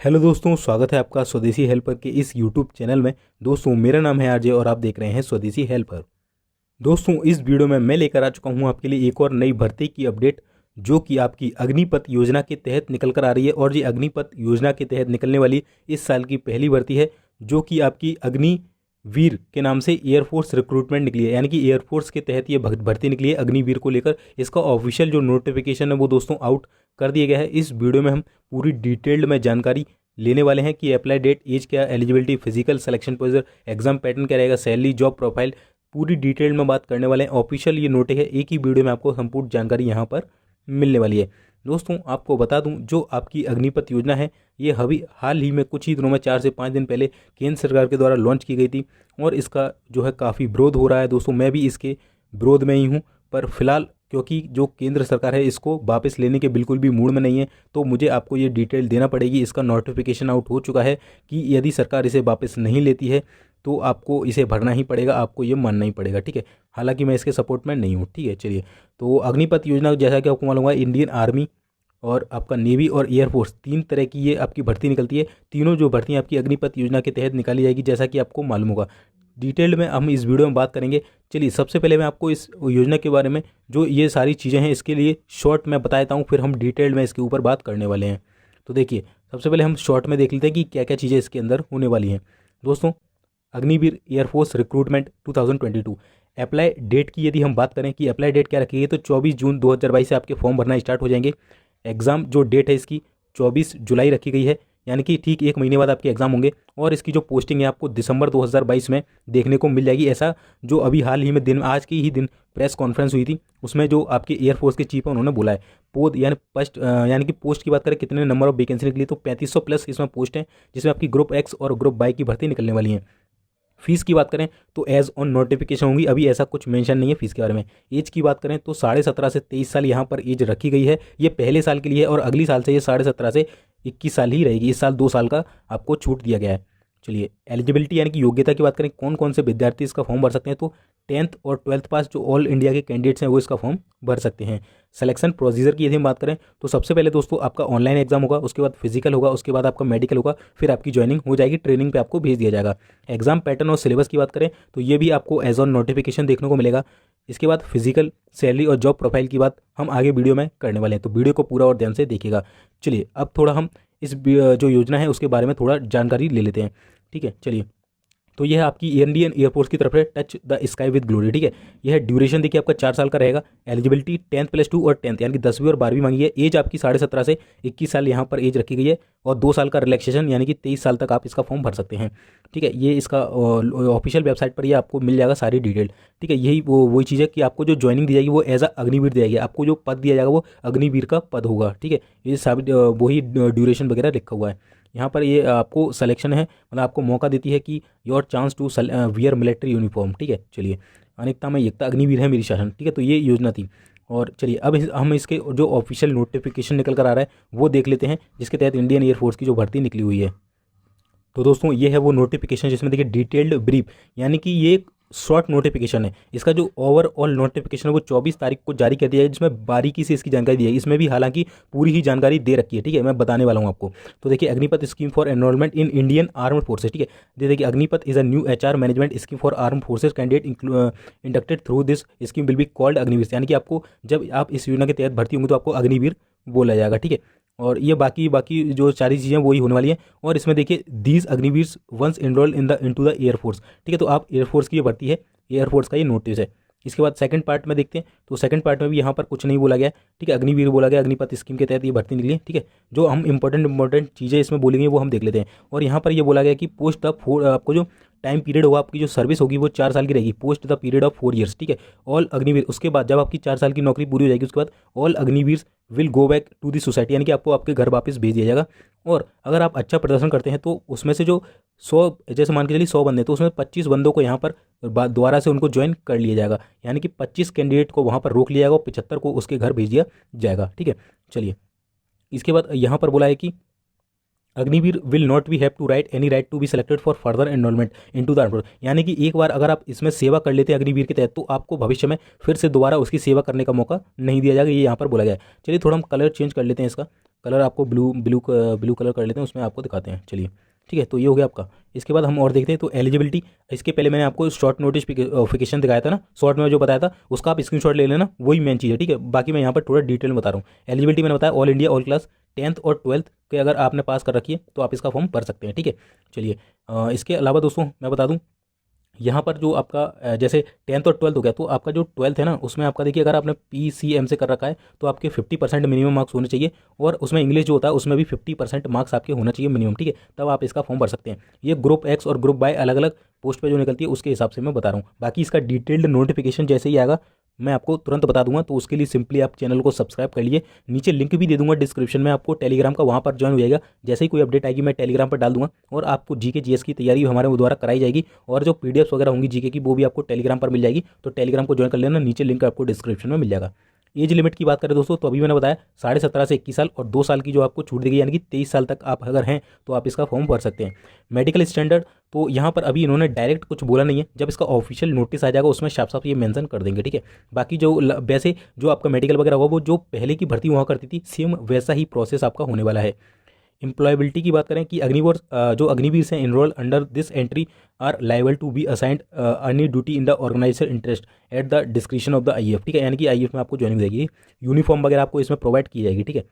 Hello दोस्तों, स्वागत है आपका स्वदेशी हेल्पर के इस यूट्यूब चैनल में। दोस्तों, मेरा नाम है आरजे और आप देख रहे हैं स्वदेशी हेल्पर। दोस्तों, इस वीडियो में मैं लेकर आ चुका हूं आपके लिए एक और नई भर्ती की अपडेट, जो कि आपकी अग्निपथ योजना के तहत निकल कर आ रही है। और ये अग्निपथ योजना के तहत निकलने वाली इस साल की पहली भर्ती है, जो कि आपकी अग्निवीर के नाम से एयरफोर्स रिक्रूटमेंट निकली है। यानी कि एयरफोर्स के तहत ये भर्ती निकली है अग्निवीर को लेकर। इसका ऑफिशियल जो नोटिफिकेशन है वो दोस्तों आउट कर दिया गया है। इस वीडियो में हम पूरी डिटेल्ड में जानकारी लेने वाले हैं कि अप्लाई डेट, एज क्या, eligibility, physical, selection procedure, exam pattern क्या रहेगा, सैलरी, जॉब प्रोफाइल, पूरी डिटेल में बात करने वाले हैं। ऑफिशियल ये नोटिस है, एक ही वीडियो में आपको संपूर्ण जानकारी यहाँ पर मिलने वाली है। दोस्तों, आपको बता दूं, जो आपकी अग्निपथ योजना है ये अभी हाल ही में कुछ ही दिनों में 4 से 5 दिन पहले केंद्र सरकार के द्वारा लॉन्च की गई थी। और इसका जो है काफ़ी विरोध हो रहा है दोस्तों। मैं भी इसके विरोध में ही हूँ, पर फिलहाल क्योंकि जो केंद्र सरकार है इसको वापस लेने के बिल्कुल भी मूड में नहीं है, तो मुझे आपको ये डिटेल देना पड़ेगी। इसका नोटिफिकेशन आउट हो चुका है कि यदि सरकार इसे वापस नहीं लेती है तो आपको इसे भरना ही पड़ेगा, आपको ये मानना ही पड़ेगा, ठीक है। हालांकि मैं इसके सपोर्ट में नहीं हूँ, ठीक है। चलिए, तो अग्निपथ योजना जैसा कि आपको मालूम है, इंडियन आर्मी और आपका नेवी और एयरफोर्स, 3 तरह की ये आपकी भर्ती निकलती है। तीनों जो भर्तियाँ आपकी अग्निपथ योजना के तहत निकाली जाएगी, जैसा कि आपको मालूम होगा। डिटेल्ड में हम इस वीडियो में बात करेंगे। चलिए, सबसे पहले मैं आपको इस योजना के बारे में जो ये सारी चीज़ें हैं इसके लिए शॉर्ट में बता देता हूँ, फिर हम डिटेल्ड में इसके ऊपर बात करने वाले हैं। तो देखिए, सबसे पहले हम शॉर्ट में देख लेते हैं कि क्या क्या चीज़ें इसके अंदर होने वाली हैं। दोस्तों, Agniveer air force recruitment 2022 apply date की यदि हम बात करें कि अप्लाई डेट क्या रखी है, तो 24 जून 2022 से आपके फॉर्म भरना स्टार्ट हो जाएंगे। एग्ज़ाम जो डेट है इसकी 24 जुलाई रखी गई है, यानी कि ठीक 1 महीने बाद आपके एग्ज़ाम होंगे। और इसकी जो पोस्टिंग है आपको दिसंबर 2022 में देखने को मिल जाएगी। ऐसा जो अभी हाल ही में दिन, आज की ही दिन प्रेस कॉन्फ्रेंस हुई थी, उसमें जो आपके एयरफोर्स के चीफ है उन्होंने बोला है। पोस्ट यानी पोस्ट यानी कि पोस्ट की बात करें कितने नंबर ऑफ वैकेंसी निकली, तो 3500 प्लस इसमें पोस्ट है, जिसमें आपकी ग्रुप एक्स और ग्रुप वाई की भर्ती निकलने वाली है। फीस की बात करें तो एज ऑन नोटिफिकेशन होंगी, अभी ऐसा कुछ मेंशन नहीं है फीस के बारे में। एज की बात करें तो 17.5 से 23 साल यहाँ पर एज रखी गई है। ये पहले साल के लिए है और अगली साल से ये 17.5 से 21 साल ही रहेगी। इस साल 2 साल का आपको छूट दिया गया है। चलिए, एलिजिबिलिटी यानी कि योग्यता की बात करें, कौन कौन से विद्यार्थी इसका फॉर्म भर सकते हैं, तो 10th और 12th पास जो ऑल इंडिया के कैंडिडेट्स हैं वो इसका फॉर्म भर सकते हैं। सिलेक्शन प्रोसीजर की यदि हम बात करें तो सबसे पहले दोस्तों आपका ऑनलाइन एग्जाम होगा, उसके बाद फिजिकल होगा, उसके बाद आपका मेडिकल होगा, फिर आपकी ज्वाइनिंग हो जाएगी, ट्रेनिंग पे आपको भेज दिया जाएगा। एग्जाम पैटर्न और सिलेबस की बात करें तो ये भी आपको एज ऑन नोटिफिकेशन देखने को मिलेगा। इसके बाद फिजिकल, सैलरी और जॉब प्रोफाइल की बात हम आगे वीडियो में करने वाले हैं, तो वीडियो को पूरा और ध्यान से देखिएगा। चलिए, अब थोड़ा हम इस जो योजना है उसके बारे में थोड़ा जानकारी ले लेते हैं, ठीक है। चलिए, तो यह आपकी इंडियन एयरफोर्स की तरफ से touch the sky with glory, ठीक है। यह ड्यूरेशन देखिए आपका 4 साल का रहेगा। एलिजिबिलिटी 10th+2 और 10th यानी कि 10वीं और 12वीं मांगी है। एज आपकी 17.5 से 21 साल यहाँ पर एज रखी गई है, और 2 साल का रिलैक्सेशन यानी कि 23 साल तक आप इसका फॉर्म भर सकते हैं, ठीक है। ये इसका ऑफिशियल वेबसाइट पर ये आपको मिल जाएगा सारी डिटेल, ठीक है। यही वही चीज़ है कि आपको जो ज्वाइनिंग दी जाएगी वो एज अ अग्निवीर दी जाएगी। आपको जो पद दिया जाएगा वो अग्निवीर का पद होगा, ठीक है। ये साबित वही ड्यूरेशन वगैरह लिखा हुआ है यहाँ पर। ये आपको सिलेक्शन है, मतलब आपको मौका देती है कि your chance to wear military uniform, ठीक है। चलिए, अनेकता में एकता, अग्निवीर है मेरी शासन, ठीक है। तो ये योजना थी। और चलिए, अब हम इसके जो ऑफिशियल नोटिफिकेशन निकल कर आ रहा है वो देख लेते हैं, जिसके तहत इंडियन एयरफोर्स की जो भर्ती निकली हुई है। तो दोस्तों, ये है वो नोटिफिकेशन जिसमें देखिए डिटेल्ड ब्रीफ, यानी कि ये एक शॉर्ट नोटिफिकेशन है। इसका जो ओवरऑल नोटिफिकेशन है वो 24 तारीख को जारी कर दिया है, जिसमें बारीकी से इसकी जानकारी दी है। इसमें भी हालांकि पूरी ही जानकारी दे रखी है, ठीक है, मैं बताने वाला हूँ आपको। तो देखिए, Agnipath scheme for enrolment in Indian armed forces, ठीक है। देखिए, Agnipath is a new HR management scheme for armed forces candidate inducted through this scheme will be called Agniveer, यानी कि आपको जब आप इस योजना के तहत भर्ती होंगे तो आपको अग्निवीर बोला जाएगा, ठीक है। और ये बाकी बाकी जो सारी चीज़ें वही होने वाली हैं। और इसमें देखिए, these Agniveers once enrol into the air force, ठीक है। तो आप एयरफोर्स की ये भर्ती है, एयरफोर्स का ये नोटिस है। इसके बाद सेकंड पार्ट में देखते हैं, तो सेकंड पार्ट में भी यहाँ पर कुछ नहीं बोला गया है, ठीक है। अग्निवीर बोला गया, अग्निपथ स्कीम के तहत ये भर्ती निकली है, ठीक है। जो हम इंपॉर्टेंट चीज़ें इसमें बोलेंगे वो हम देख लेते हैं। और यहाँ पर ये बोला गया कि पोस्ट द 4, आपको जो टाइम पीरियड होगा, आपकी जो सर्विस होगी वो 4 साल की रहेगी, post the period of 4 years, ठीक है। ऑल अग्निवीर, उसके बाद जब आपकी 4 साल की नौकरी पूरी हो जाएगी उसके बाद all Agniveer will go back to the society, यानी कि आपको आपके घर वापस भेज दिया जाएगा। और अगर आप अच्छा प्रदर्शन करते हैं तो उसमें से जो 100, जैसे मान के चलिए 100 बंदे, तो उसमें 25 बंदों को यहाँ पर दोबारा से उनको ज्वाइन कर लिया जाएगा, यानी कि 25 कैंडिडेट को वहाँ पर रोक लिया जाएगा और 75 को उसके घर भेज दिया जाएगा, ठीक है। चलिए, इसके बाद यहाँ पर बोला है कि Agniveer will not be have to right any right to be selected for further enrolment into the army force. यानी कि एक बार अगर आप इसमें सेवा कर लेते हैं अग्निवीर के तहत, तो आपको भविष्य में फिर से दोबारा उसकी सेवा करने का मौका नहीं दिया जाएगा, ये यहाँ पर बोला गया है। चलिए थोड़ा हम कलर चेंज कर लेते हैं, इसका कलर आपको ब्लू ब्लू ब्लू कलर कर लेते हैं, उसमें आपको दिखाते हैं। चलिए ठीक है, तो ये हो गया आपका। इसके बाद हम और देखते हैं तो एलिजिबिलिटी। इसके पहले मैंने आपको शॉर्ट नोटिफिकेशन दिखाया था ना, शॉर्ट में जो बताया था उसका आप स्क्रीनशॉट ले लेना, वही मेन चीज़ है। ठीक है, बाकी मैं यहाँ पर थोड़ा डिटेल में बता रहा हूँ। एलिजिबिलिटी मैंने बताया all India all class 10th और 12th के अगर आपने पास कर रखी है तो आप इसका फॉर्म भर सकते हैं। ठीक है, चलिए इसके अलावा दोस्तों मैं बता दूं, यहाँ पर जो आपका जैसे 10th और 12th हो गया, तो आपका जो 12th है ना, उसमें आपका देखिए अगर आपने PCM से कर रखा है तो आपके 50% मिनिमम मार्क्स होने चाहिए, और उसमें इंग्लिश जो होता है उसमें भी 50% मार्क्स आपके होना चाहिए मिनिमम। ठीक है, तब आप इसका फॉर्म भर सकते हैं। ये ग्रुप एक्स और ग्रुप वाई अलग अलग पोस्ट पे जो निकलती है उसके हिसाब से मैं बता रहा हूँ। बाकी इसका डिटेल्ड नोटिफिकेशन जैसे ही आएगा मैं आपको तुरंत बता दूंगा, तो उसके लिए सिंपली आप चैनल को सब्सक्राइब कर लीजिए। नीचे लिंक भी दे दूंगा डिस्क्रिप्शन में आपको टेलीग्राम का, वहाँ पर ज्वाइन हो जाएगा। जैसे ही कोई अपडेट आएगी मैं टेलीग्राम पर डाल दूंगा, और आपको जीके जीएस की तैयारी हमारे द्वारा कराई जाएगी, और जो PDFs वगैरह होंगी जीके की वो भी आपको टेलीग्राम पर मिल जाएगी। तो टेलीग्राम को ज्वाइन कर लेना, नीचे लिंक आपको डिस्क्रिप्शन में मिल जाएगा। एज लिमिट की बात करें दोस्तों, तो अभी मैंने बताया 17.5 से 21 साल और 2 साल की जो आपको छूट दी गई, यानी कि 23 साल तक आप अगर हैं तो आप इसका फॉर्म भर सकते हैं। मेडिकल स्टैंडर्ड तो यहाँ पर अभी इन्होंने डायरेक्ट कुछ बोला नहीं है, जब इसका ऑफिशियल नोटिस आ जाएगा उसमें साफ साफ ये मेंशन कर देंगे। ठीक है, बाकी जो वैसे जो आपका मेडिकल वगैरह होगा वो जो पहले की भर्ती हुआ करती थी सेम वैसा ही प्रोसेस आपका होने वाला है। एम्प्लॉयबिलिटी की बात करें कि अग्निवीर जो अग्निवीर से enrol under this entry are liable to be assigned any duty in the organiser interest at the discretion of the IAF। ठीक है, यानी कि IAF में आपको ज्वाइनिंग देगी, यूनिफॉर्म वगैरह आपको इसमें प्रोवाइड की जाएगी। ठीक है,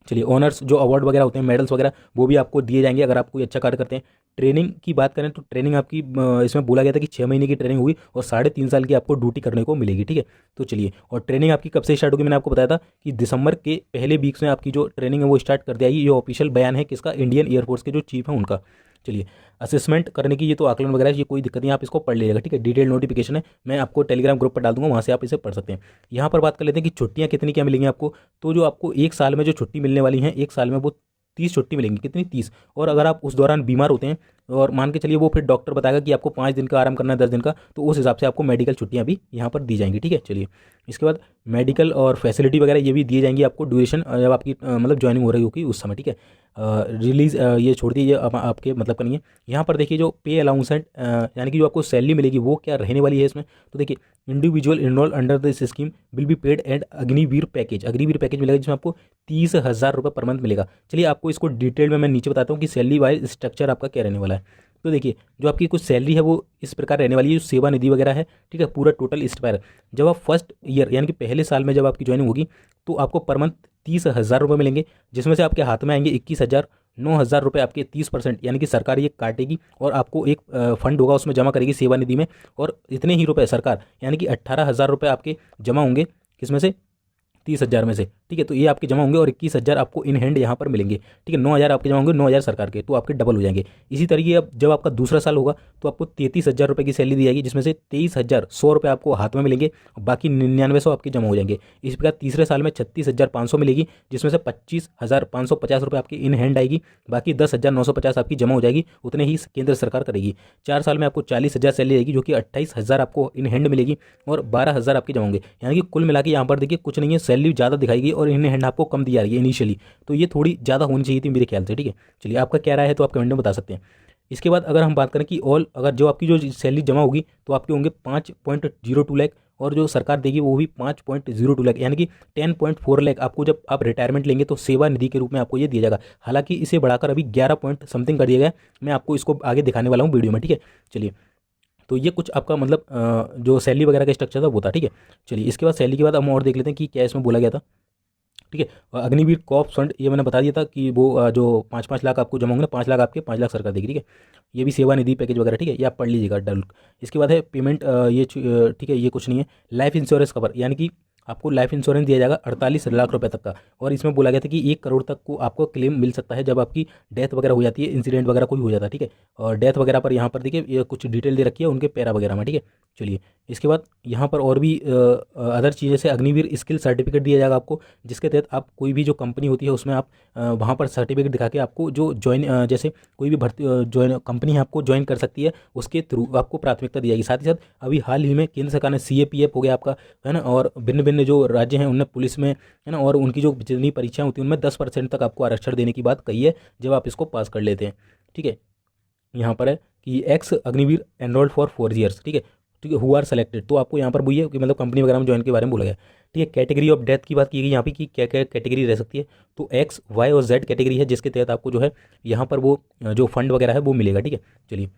चलिए ऑनर्स जो अवार्ड वगैरह होते हैं, मेडल्स वगैरह, वो भी आपको दिए जाएंगे अगर आप कोई अच्छा कार्य करते हैं। ट्रेनिंग की बात करें तो ट्रेनिंग आपकी इसमें बोला गया था कि 6 महीने की ट्रेनिंग हुई और 3.5 साल की आपको ड्यूटी करने को मिलेगी। ठीक है, तो चलिए, और ट्रेनिंग आपकी कब से स्टार्ट होगी मैंने आपको बताया था कि दिसंबर के पहले वीक्स में आपकी जो ट्रेनिंग है वो स्टार्ट कर दी जाएगी। ये ऑफिशियल बयान है किसका, इंडियन एयरफोर्स के जो चीफ हैं उनका। चलिए, असेसमेंट करने की ये तो आकलन वगैरह ये कोई दिक्कत नहीं, आप इसको पढ़ लीजिएगा। ठीक है, डिटेल नोटिफिकेशन है, मैं आपको टेलीग्राम ग्रुप पर डाल दूंगा, वहाँ से आप इसे पढ़ सकते हैं। यहाँ पर बात कर लेते हैं कि छुट्टियाँ कितनी क्या मिलेंगी आपको। तो जो आपको एक साल में जो छुट्टी मिलने वाली हैं, एक साल में वो 30 छुट्टी मिलेंगी। कितनी, 30। और अगर आप उस दौरान बीमार होते हैं और मान के चलिए वो फिर डॉक्टर बताएगा कि आपको 5 दिन का आराम करना है, 10 दिन का, तो उस हिसाब से आपको मेडिकल छुट्टियाँ भी यहाँ पर दी जाएंगी। ठीक है, चलिए इसके बाद मेडिकल और फैसिलिटी वगैरह ये भी दिए जाएंगी आपको ड्यूरेशन जब आपकी मतलब ज्वाइनिंग हो रही होगी उस समय। ठीक है, रिलीज ये छोड़ दीजिए, ये आपके मतलब का नहीं है। यहाँ पर देखिए जो पे अलाउंस है यानी कि जो आपको सैलरी मिलेगी वो क्या रहने वाली है इसमें, तो देखिए individual enrol under this scheme will be paid and Agniveer package, Agniveer package मिलेगा जिसमें आपको 30,000 रुपये पर मंथ मिलेगा। चलिए आपको इसको डिटेल में मैं नीचे बताता हूँ कि सैलरी वाइज स्ट्रक्चर आपका क्या रहने वाला है। तो देखिए जो आपकी कुछ सैलरी है वो इस प्रकार रहने वाली है, जो सेवा निधि वगैरह है। ठीक है, पूरा टोटल इस पर जब आप फर्स्ट ईयर यानी कि पहले साल में जब आपकी ज्वाइनिंग होगी तो आपको पर मंथ 30,000 रुपये मिलेंगे, जिसमें से आपके हाथ में आएंगे 21,000। 9,000 रुपये आपके 30% यानी कि सरकार ये काटेगी और आपको एक फंड होगा उसमें जमा करेगी सेवा निधि में, और इतने ही रुपए सरकार यानी कि 18,000 रुपये आपके जमा होंगे, किसमें से, 30,000 में से। ठीक है, तो ये आपके जमा होंगे और 21,000 आपको इन हैंड यहाँ पर मिलेंगे। ठीक है, 9,000 आपके जमा होंगे, 9,000 सरकार के, तो आपके डबल हो जाएंगे। इसी तरीके अब जब आपका दूसरा साल होगा तो आपको 33,000 रुपये की सैलरी दी जाएगी, जिसमें से 23,100 रुपये आपको हाथ में मिलेंगे और बाकी 9900 आपके जमा हो जाएंगे। इस प्रकार तीसरे साल में 36,500 मिलेगी, जिसमें से 25,550 रुपये आपकी इन हैंड आएगी, बाकी 10,950 आपकी जमा हो जाएगी, उतने ही केंद्र सरकार करेगी। 4 साल में आपको 40,000 सैलरी आएगी, जो कि 28,000 आपको इन हैंड मिलेगी और 12,000 आपके जमा होंगे। यानी कि कुल मिला के यहाँ पर देखिए कुछ नहीं है, सैलरी ज़्यादा दिखाएगी और इन हैंड आपको कम दी जा रही है इनिशियली, तो ये थोड़ी ज़्यादा होनी चाहिए थी मेरे ख्याल से। ठीक है, चलिए आपका क्या राय है तो आप कमेंट में बता सकते हैं। इसके बाद अगर हम बात करें कि ऑल अगर जो आपकी जो सैलरी जमा होगी तो आपके होंगे 5.02 लाख, और जो सरकार देगी वो भी 5.02 लाख, यानी कि 10.4 लाख आपको जब आप रिटायरमेंट लेंगे तो सेवा निधि के रूप में आपको ये दिया जाएगा। हालांकि इसे बढ़ाकर अभी 11 पॉइंट समथिंग कर दिया गया है, मैं आपको इसको आगे दिखाने वाला हूँ वीडियो में। ठीक है, चलिए तो ये कुछ आपका मतलब जो सैलरी वगैरह का स्ट्रक्चर था वो था। ठीक है, चलिए इसके बाद सैलरी के बाद हम और देख लेते हैं कि क्या इसमें बोला गया था। ठीक है, अग्निवीर कॉप फंड ये मैंने बता दिया था कि वो जो 5-5 लाख आपको जमा होंगे ना, 5 लाख आपके, 5 लाख सरकार देगी। ठीक है, ये भी सेवा निधि पैकेज वगैरह। ठीक है, ये आप पढ़ लीजिएगा डल। इसके बाद है पेमेंट, ठीक है, ये कुछ नहीं है। लाइफ इंश्योरेंस कवर यानी कि आपको लाइफ इंश्योरेंस दिया जाएगा 48 लाख रुपए तक का, और इसमें बोला गया था कि 1 करोड़ तक को आपको क्लेम मिल सकता है जब आपकी डेथ वगैरह हो जाती है, इंसिडेंट वगैरह कोई हो जाता है। ठीक है, और डेथ वगैरह पर यहाँ पर देखिए ये कुछ डिटेल दे रखी है उनके पैरा वगैरह में। ठीक है, चलिए इसके बाद यहाँ पर और भी अदर चीज़ें से अग्निवीर स्किल सर्टिफिकेट दिया जाएगा आपको, जिसके तहत आप कोई भी जो कंपनी होती है उसमें आप वहाँ पर सर्टिफिकेट दिखा के आपको जो ज्वाइन जैसे कोई भी भर्ती ज्वाइन कंपनी है आपको ज्वाइन कर सकती है, उसके थ्रू आपको प्राथमिकता दी जाएगी। साथ ही साथ अभी हाल ही में केंद्र सरकार ने CAPF हो गया आपका, है ना, और भिन्न भिन्न अन्य जो राज्य हैं उनमें पुलिस में है ना, और उनकी जो जितनी परीक्षाएं होती हैं उनमें 10% तक आपको आरक्षण देने की बात कही है जब आप इसको पास कर लेते हैं। ठीक है, यहाँ पर है कि x Agniveer enrolled for 4 years. ठीक है, ठीक है, हु आर सेलेक्टेड, तो आपको यहाँ पर वही है कि मतलब कंपनी वगैरह में ज्वाइन के बारे में बोला गया। ठीक है, कैटेगरी ऑफ डेथ की बात की गई यहाँ पे कि क्या क्या कैटेगरी रह सकती है, तो एक्स वाई और जेड कैटेगरी है जिसके तहत आपको जो है यहाँ पर वो जो फंड वगैरह है वो मिलेगा। ठीक है, चलिए,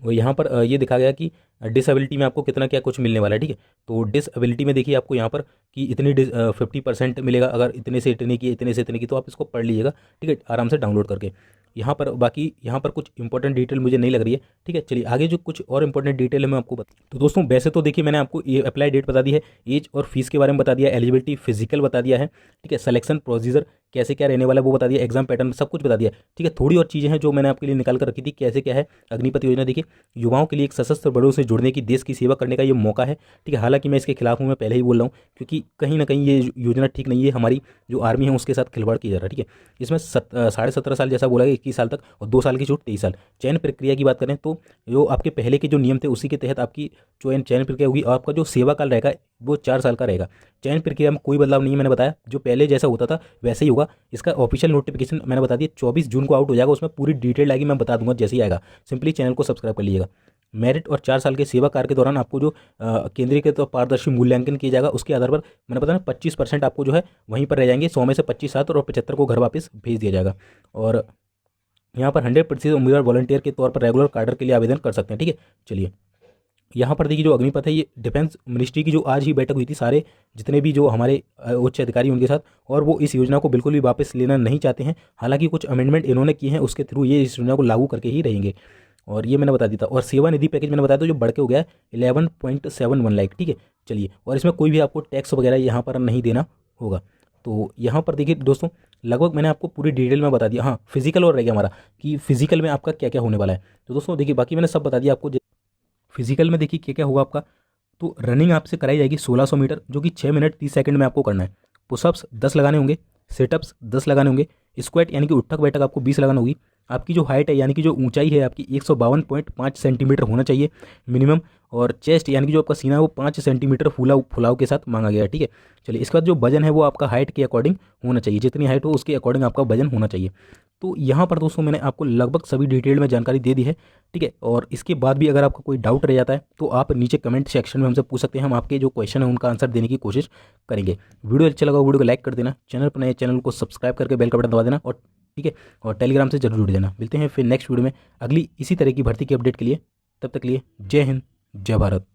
वो यहाँ पर ये दिखा गया कि डिसेबिलिटी में आपको कितना क्या कुछ मिलने वाला है। ठीक है, तो डिसेबिलिटी में देखिए आपको यहाँ पर कि इतनी 50% मिलेगा अगर इतने से इतने की, इतने से इतने की, तो आप इसको पढ़ लीजिएगा। ठीक है, आराम से डाउनलोड करके। यहाँ पर बाकी यहाँ पर कुछ इंपॉर्टेंट डिटेल मुझे नहीं लग रही है। ठीक है, चलिए आगे जो कुछ और इंपॉर्टेंट डिटेल है मैं आपको बता। तो दोस्तों वैसे तो देखिए मैंने आपको ये अप्लाई डेट बता दी है, एज और फीस के बारे में बता दिया, एलिजिबिलिटी फिजिकल बता दिया है। ठीक है, सिलेक्शन प्रोसीजर कैसे क्या रहने वाला है वो बता दिया, एग्जाम पैटर्न सब कुछ बता दिया। ठीक है, थोड़ी और चीज़ें हैं जो मैंने आपके लिए निकाल कर रखी थी, कैसे क्या है अग्निपथ योजना। देखिए, युवाओं के लिए एक सशस्त्र बलों से जुड़ने की, देश की सेवा करने का ये मौका है। ठीक है, हालांकि मैं इसके खिलाफ हूँ, मैं पहले ही बोल रहा हूँ, क्योंकि कहीं ना कहीं ये योजना ठीक नहीं है, हमारी जो आर्मी है उसके साथ खिलवाड़ किया जा रहा है। ठीक है, इसमें 17.5 साल जैसा बोला गया, 21 साल तक, और 2 साल की छूट 23 साल। चयन प्रक्रिया की बात करें तो जो आपके पहले के जो नियम थे उसी के तहत आपकी चयन प्रक्रिया होगी, और आपका जो सेवा काल रहेगा वो 4 साल का रहेगा। चयन प्रक्रिया में कोई बदलाव नहीं है, मैंने बताया जो पहले जैसा होता था वैसे ही होगा। इसका ऑफिशियल नोटिफिकेशन मैंने बता दिया 24 जून को आउट हो जाएगा, उसमें पूरी डिटेल आएगी, मैं बता दूंगा जैसे ही आएगा। सिंपली चैनल को सब्सक्राइब कर लीजिएगा। मेरिट और 4 साल के सेवा कार्य के दौरान आपको जो केंद्रीय के तो पारदर्शी मूल्यांकन किया जाएगा, उसके आधार पर मैंने बताया 25% आपको जो है वहीं पर रह जाएंगे, 100 में से 25 सात और 75 को घर वापस भेज दिया जाएगा। और यहाँ पर 100% उम्मीदवार वॉलंटियर के तौर पर रेगुलर कार्डर के लिए आवेदन कर सकते हैं। ठीक है, चलिए यहाँ पर देखिए जो अग्निपथ है ये डिफेंस मिनिस्ट्री की जो आज ही बैठक हुई थी, सारे जितने भी जो हमारे उच्च अधिकारी उनके साथ, और वो इस योजना को बिल्कुल भी वापस लेना नहीं चाहते हैं। हालांकि कुछ अमेंडमेंट इन्होंने किए हैं, उसके थ्रू ये इस योजना को लागू करके ही रहेंगे। और ये मैंने बता दिया था। और सेवा निधि पैकेज मैंने बताया था जो बढ़ के हो गया है 11.71 लाख। ठीक है, चलिए, और इसमें कोई भी आपको टैक्स वगैरह यहाँ पर नहीं देना होगा। तो यहाँ पर देखिए दोस्तों लगभग मैंने आपको पूरी डिटेल में बता दिया। हाँ, फिजिकल और रह गया हमारा कि फिजिकल में आपका क्या क्या होने वाला है। तो दोस्तों देखिए बाकी मैंने सब बता दिया आपको। फिजिकल में देखिए क्या क्या होगा आपका, तो रनिंग आपसे कराई जाएगी 1600 मीटर, जो कि 6 मिनट 30 सेकंड में आपको करना है। पुशअप्स 10 लगाने होंगे, सेटअप्स 10 लगाने होंगे, स्क्वाट यानी कि उठक बैठक आपको 20 लगाना होगी। आपकी जो हाइट है यानी कि जो ऊंचाई है आपकी 152.5 सेंटीमीटर होना चाहिए मिनिमम। और चेस्ट यानी कि जो आपका सीना है वो 5 सेंटीमीटर फुलाव के साथ मांगा गया है। ठीक है, चलिए इसके बाद जो वजन है वो आपका हाइट के अकॉर्डिंग होना चाहिए, जितनी हाइट हो उसके अकॉर्डिंग आपका वजन होना चाहिए। तो यहाँ पर दोस्तों मैंने आपको लगभग सभी डिटेल में जानकारी दे दी है। ठीक है, और इसके बाद भी अगर आपका कोई डाउट रह जाता है तो आप नीचे कमेंट सेक्शन में हमसे पूछ सकते हैं, हम आपके जो क्वेश्चन है उनका आंसर देने की कोशिश करेंगे। वीडियो अच्छा लगा वीडियो को लाइक कर देना, चैनल पर नए चैनल को सब्सक्राइब करके बेल का बटन दबा देना, और ठीक है, और टेलीग्राम से जरूर जुड़ देना। मिलते हैं फिर नेक्स्ट वीडियो में अगली इसी तरह की भर्ती की अपडेट के लिए, तब तक के लिए जय हिंद जय भारत।